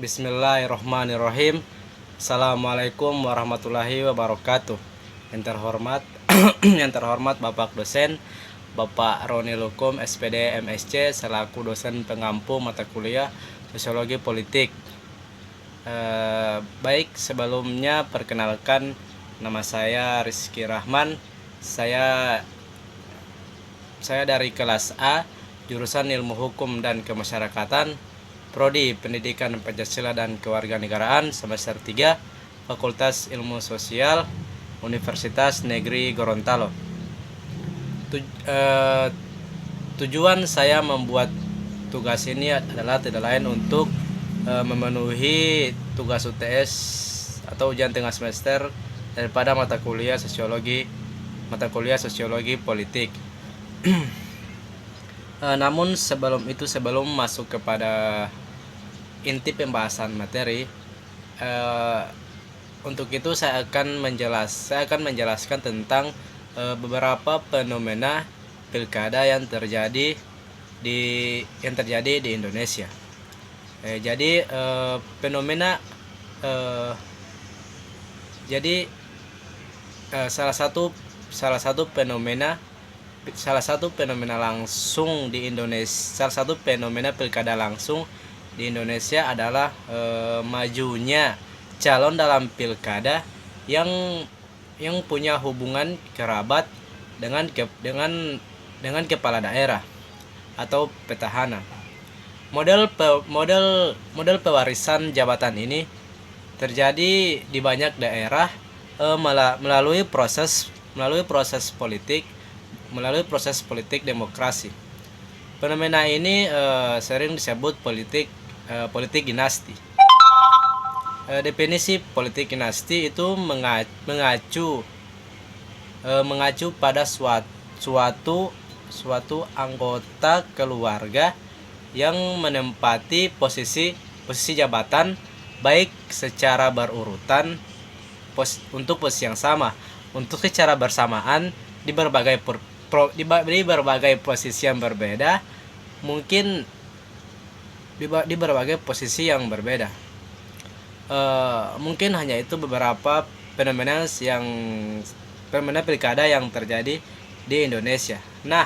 Bismillahirrahmanirrahim. Assalamualaikum warahmatullahi wabarakatuh. Yang terhormat yang terhormat Bapak dosen, Bapak Roni Lukum SPD MSc selaku dosen pengampu mata kuliah Sosiologi Politik. Baik, sebelumnya perkenalkan, nama saya Rizky Rahman. Saya dari kelas A, jurusan Ilmu Hukum dan Kemasyarakatan, Prodi Pendidikan Pancasila dan Kewarganegaraan, semester 3, Fakultas Ilmu Sosial, Universitas Negeri Gorontalo. Tujuan saya membuat tugas ini adalah tidak lain untuk memenuhi tugas UTS atau ujian tengah semester daripada mata kuliah Sosiologi Politik. Namun sebelum masuk kepada inti pembahasan materi, untuk itu saya akan menjelaskan tentang beberapa fenomena pilkada yang terjadi di Indonesia. Salah satu fenomena langsung di Indonesia, salah satu fenomena pilkada langsung di Indonesia adalah majunya calon dalam pilkada yang punya hubungan kerabat dengan kepala daerah atau petahana. Model pewarisan jabatan ini terjadi di banyak daerah melalui proses politik demokrasi. Fenomena ini sering disebut politik dinasti. Definisi politik dinasti itu mengacu pada suatu anggota keluarga yang menempati posisi jabatan baik secara berurutan untuk posisi yang sama, untuk secara bersamaan di berbagai posisi yang berbeda, mungkin di berbagai posisi yang berbeda. Mungkin hanya itu beberapa fenomena pilkada yang terjadi di Indonesia. Nah,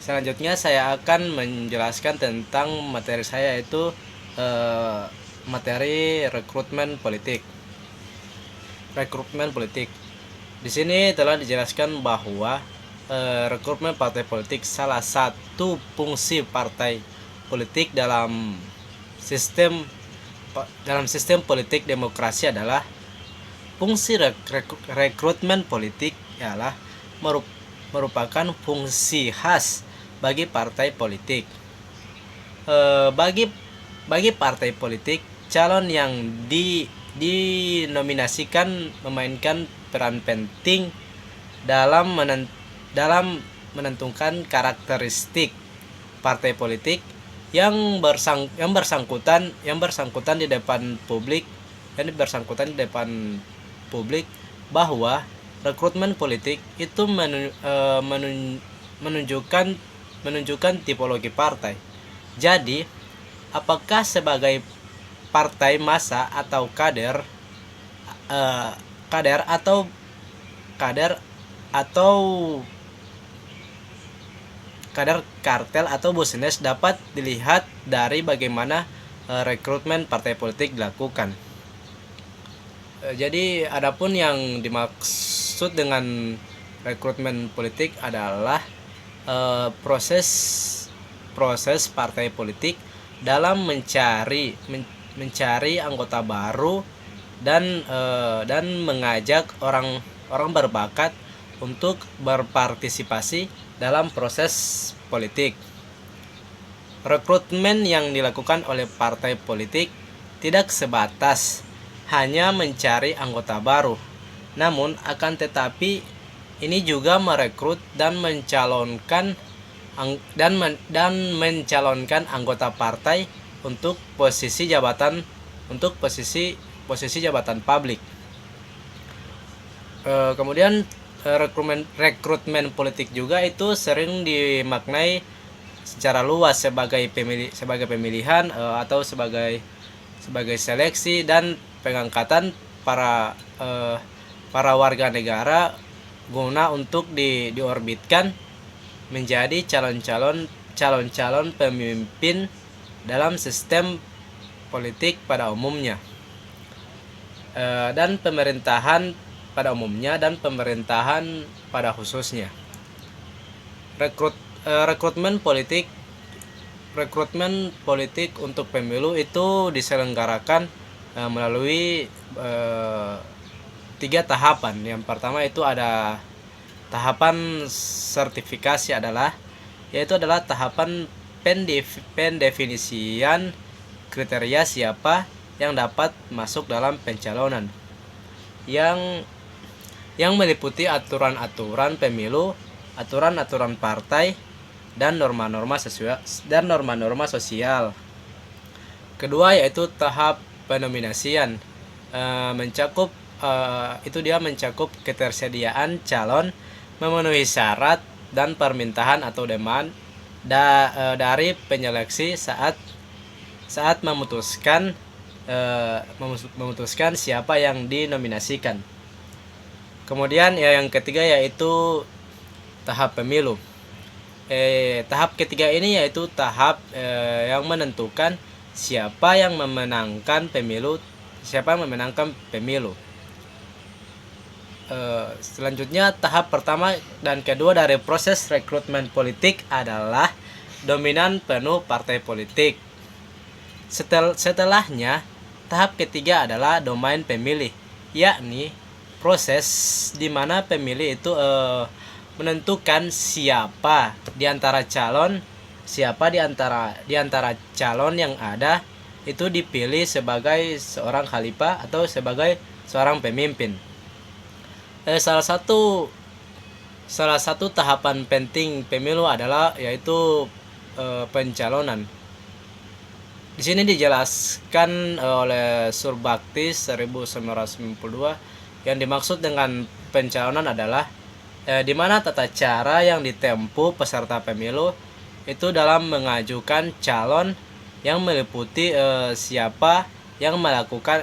selanjutnya saya akan menjelaskan tentang materi saya, yaitu materi rekrutmen politik. Di sini telah dijelaskan bahwa rekrutmen partai politik salah satu fungsi partai politik dalam sistem politik demokrasi adalah fungsi rekrutmen politik ialah merupakan fungsi khas bagi partai politik. Bagi partai politik, calon yang dinominasikan memainkan peran penting dalam menentukan karakteristik partai politik yang bersangkutan di depan publik, bahwa rekrutmen politik itu menunjukkan tipologi partai. Jadi, apakah sebagai partai massa atau kader kartel atau bisnis dapat dilihat dari bagaimana rekrutmen partai politik dilakukan. Jadi adapun yang dimaksud dengan rekrutmen politik adalah proses partai politik dalam mencari anggota baru dan mengajak orang berbakat untuk berpartisipasi dalam proses politik. Rekrutmen yang dilakukan oleh partai politik tidak sebatas hanya mencari anggota baru, namun akan tetapi ini juga merekrut dan mencalonkan anggota partai untuk posisi jabatan publik. Kemudian rekrutmen politik juga itu sering dimaknai secara luas sebagai pemilihan atau sebagai sebagai seleksi dan pengangkatan para warga negara guna untuk diorbitkan menjadi calon-calon pemimpin dalam sistem politik pada umumnya, dan pemerintahan pada umumnya dan pemerintahan pada khususnya. Rekrutmen politik untuk pemilu itu diselenggarakan melalui 3 tahapan. Yang pertama itu ada tahapan sertifikasi yaitu adalah tahapan pendefinisian kriteria siapa yang dapat masuk dalam pencalonan, yang meliputi aturan-aturan pemilu, aturan-aturan partai, dan norma-norma sosial. Kedua yaitu tahap penominasian, mencakup ketersediaan calon memenuhi syarat dan permintaan atau demand dari penyeleksi saat memutuskan siapa yang dinominasikan. Kemudian yang ketiga yaitu tahap pemilu. Tahap ketiga ini yaitu tahap yang menentukan siapa yang memenangkan pemilu. Selanjutnya tahap pertama dan kedua dari proses rekrutmen politik adalah dominan penuh partai politik. Setelahnya tahap ketiga adalah domain pemilih, yakni proses di mana pemilih itu menentukan siapa di antara calon yang ada itu dipilih sebagai seorang khalifah atau sebagai seorang pemimpin. Salah satu tahapan penting pemilu adalah yaitu pencalonan. Di sini dijelaskan oleh Surbakti 1992 yang dimaksud dengan pencalonan adalah di mana tata cara yang ditempuh peserta pemilu itu dalam mengajukan calon yang meliputi siapa yang melakukan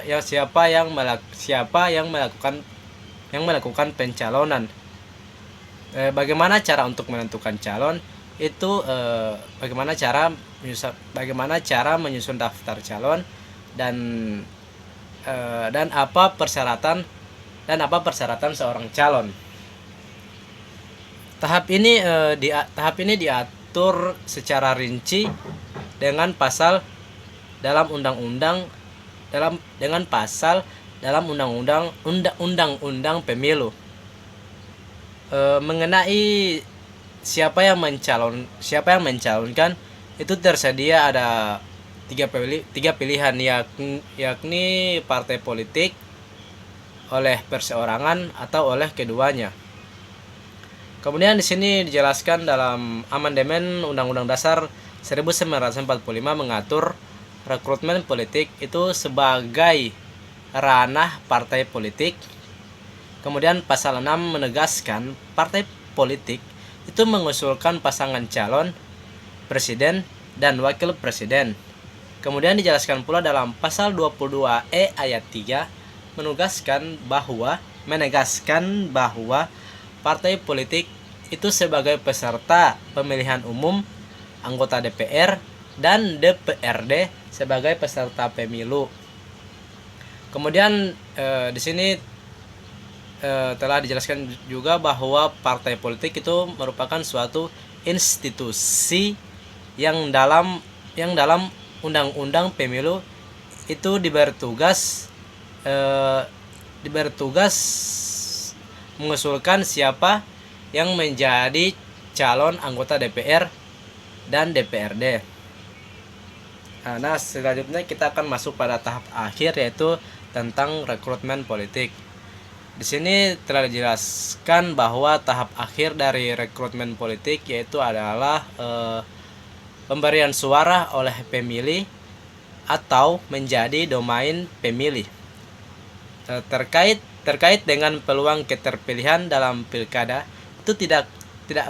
pencalonan. Bagaimana cara untuk menentukan calon itu, bagaimana cara menyusun daftar calon dan apa persyaratan seorang calon. Tahap ini diatur secara rinci dengan pasal dalam undang-undang pemilu mengenai siapa yang mencalonkan. Itu tersedia ada tiga pilihan, yakni partai politik, oleh perseorangan, atau oleh keduanya. Kemudian di sini dijelaskan dalam amandemen Undang-Undang Dasar 1945 mengatur rekrutmen politik itu sebagai ranah partai politik. Kemudian pasal 6 menegaskan partai politik itu mengusulkan pasangan calon presiden dan wakil presiden. Kemudian dijelaskan pula dalam pasal 22E ayat 3 menegaskan bahwa partai politik itu sebagai peserta pemilihan umum, anggota DPR dan DPRD sebagai peserta pemilu. Kemudian di sini telah dijelaskan juga bahwa partai politik itu merupakan suatu institusi yang dalam undang-undang pemilu itu diberi tugas mengusulkan siapa yang menjadi calon anggota DPR dan DPRD. Nah, selanjutnya kita akan masuk pada tahap akhir, yaitu tentang rekrutmen politik. Di sini telah dijelaskan bahwa tahap akhir dari rekrutmen politik yaitu adalah pemberian suara oleh pemilih atau menjadi domain pemilih. Terkait dengan peluang keterpilihan dalam pilkada itu tidak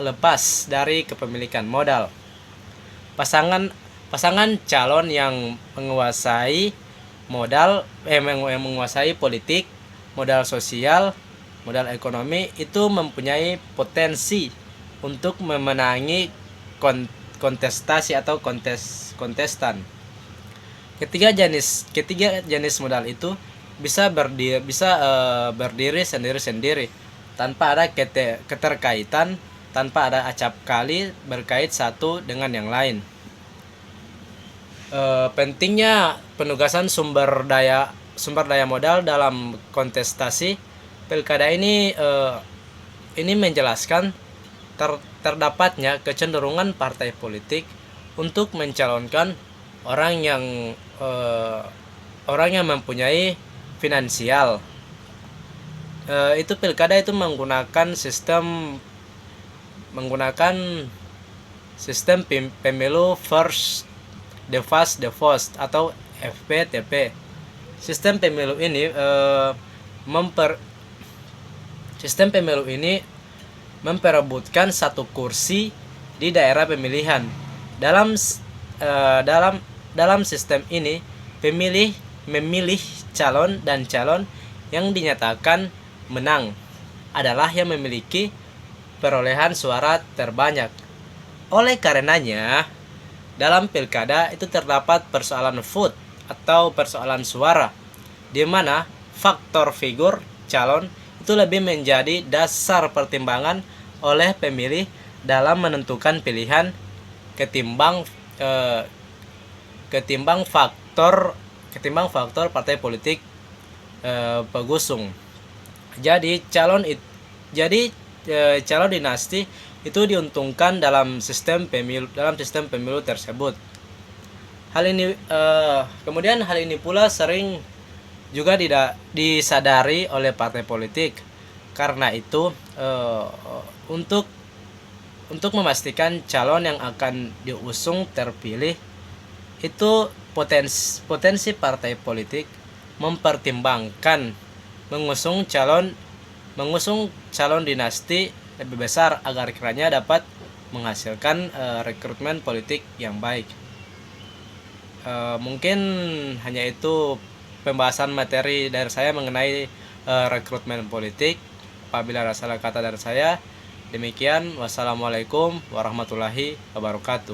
lepas dari kepemilikan modal. Pasangan calon yang menguasai modal yang menguasai politik, modal sosial, modal ekonomi itu mempunyai potensi untuk memenangi kontestasi atau kontestan. Ketiga jenis modal itu bisa berdiri sendiri-sendiri tanpa ada keterkaitan, tanpa ada acap kali berkait satu dengan yang lain. Pentingnya penugasan sumber daya modal dalam kontestasi pilkada ini menjelaskan terdapatnya kecenderungan partai politik untuk mencalonkan orang yang mempunyai finansial. Itu pilkada itu menggunakan sistem pemilu first the fast atau FPTP. Sistem pemilu ini memperebutkan satu kursi di daerah pemilihan. Dalam sistem ini, pemilih memilih calon yang dinyatakan menang adalah yang memiliki perolehan suara terbanyak. Oleh karenanya, dalam pilkada itu terdapat persoalan vote atau persoalan suara, di mana faktor figur calon itu lebih menjadi dasar pertimbangan oleh pemilih dalam menentukan pilihan ketimbang faktor partai politik pengusung. Jadi calon dinasti itu diuntungkan dalam sistem pemilu tersebut. Kemudian hal ini pula sering juga tidak disadari oleh partai politik. Karena itu untuk memastikan calon yang akan diusung terpilih, itu potensi partai politik mempertimbangkan mengusung calon dinasti lebih besar agar kiranya dapat menghasilkan rekrutmen politik yang baik. Mungkin hanya itu pembahasan materi dari saya mengenai rekrutmen politik. Apabila ada salah kata dari saya, demikian. Wassalamualaikum warahmatullahi wabarakatuh.